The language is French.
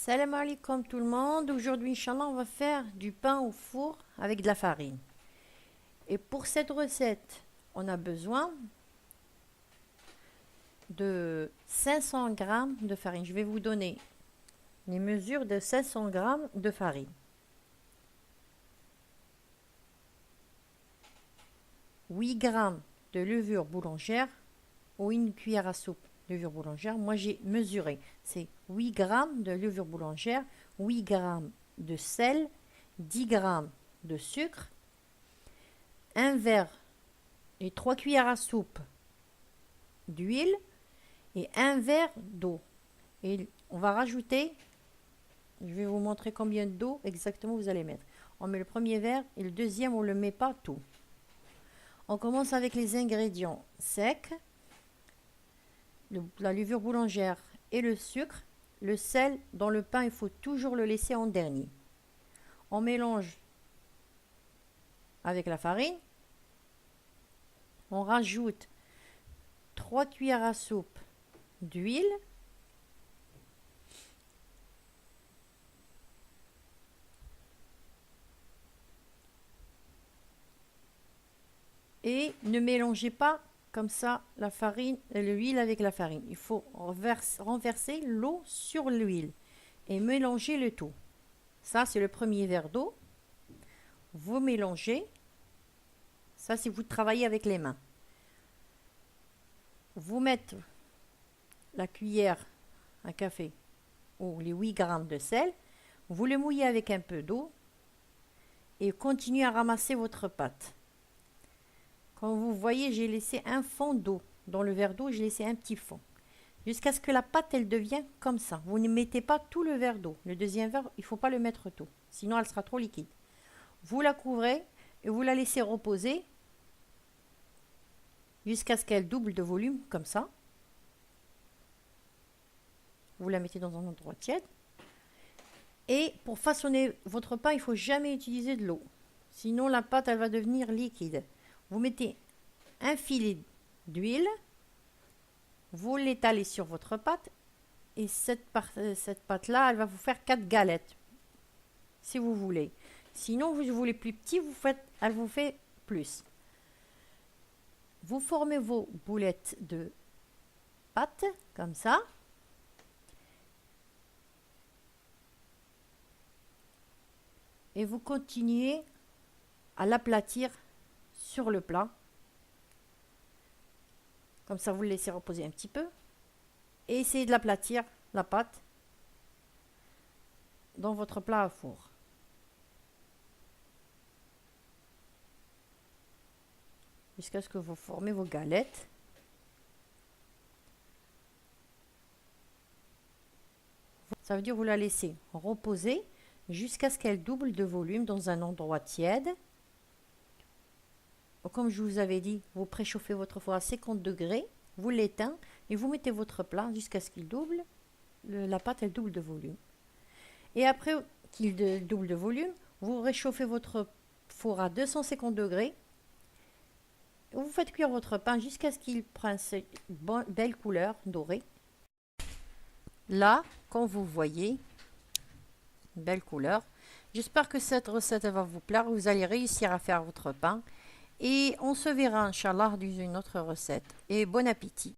Salam alaikum tout le monde. Aujourd'hui, Inch'Allah, on va faire du pain au four avec de la farine. Et pour cette recette, on a besoin de 500 grammes de farine. Je vais vous donner les mesures de 500 grammes de farine. 8 grammes de levure boulangère ou une cuillère à soupe de levure boulangère. Moi, j'ai mesuré. C'est 8 grammes de levure boulangère, 8 grammes de sel, 10 grammes de sucre, un verre et 3 cuillères à soupe d'huile et un verre d'eau. Et on va rajouter, je vais vous montrer combien d'eau exactement vous allez mettre. On met le premier verre et le deuxième, on ne le met pas tout. On commence avec les ingrédients secs, la levure boulangère et le sucre. Le sel dans le pain, il faut toujours le laisser en dernier. On mélange avec la farine. On rajoute 3 cuillères à soupe d'huile. Et ne mélangez pas comme ça la farine et l'huile avec la farine. Il faut renverser l'eau sur l'huile et mélanger le tout. Ça, c'est le premier verre d'eau. Vous mélangez. Ça, si vous travaillez avec les mains. Vous mettez la cuillère à café ou les 8 grammes de sel. Vous le mouillez avec un peu d'eau et continuez à ramasser votre pâte. Comme vous voyez, j'ai laissé un fond d'eau. Dans le verre d'eau, j'ai laissé un petit fond. Jusqu'à ce que la pâte, elle devienne comme ça. Vous ne mettez pas tout le verre d'eau. Le deuxième verre, il ne faut pas le mettre tout. Sinon, elle sera trop liquide. Vous la couvrez et vous la laissez reposer jusqu'à ce qu'elle double de volume, comme ça. Vous la mettez dans un endroit tiède. Et pour façonner votre pain, il ne faut jamais utiliser de l'eau. Sinon, la pâte, elle va devenir liquide. Vous mettez un filet d'huile, vous l'étalez sur votre pâte et cette pâte-là, elle va vous faire 4 galettes, si vous voulez. Sinon, vous voulez plus petit, elle vous fait plus. Vous formez vos boulettes de pâte, comme ça. Et vous continuez à l'aplatir sur le plat. Comme ça, vous le laissez reposer un petit peu. Et essayez de l'aplatir, la pâte, dans votre plat à four. Jusqu'à ce que vous formez vos galettes. Ça veut dire que vous la laissez reposer jusqu'à ce qu'elle double de volume dans un endroit tiède. Comme je vous avais dit, vous préchauffez votre four à 50 degrés, vous l'éteindre et vous mettez votre plat jusqu'à ce qu'il double. La pâte, elle double de volume. Et après qu'il double de volume, vous réchauffez votre four à 250 degrés. Vous faites cuire votre pain jusqu'à ce qu'il prenne cette belle couleur dorée. Là, comme vous voyez, belle couleur. J'espère que cette recette va vous plaire. Vous allez réussir à faire votre pain. Et on se verra, Inch'Allah, dans une autre recette. Et bon appétit!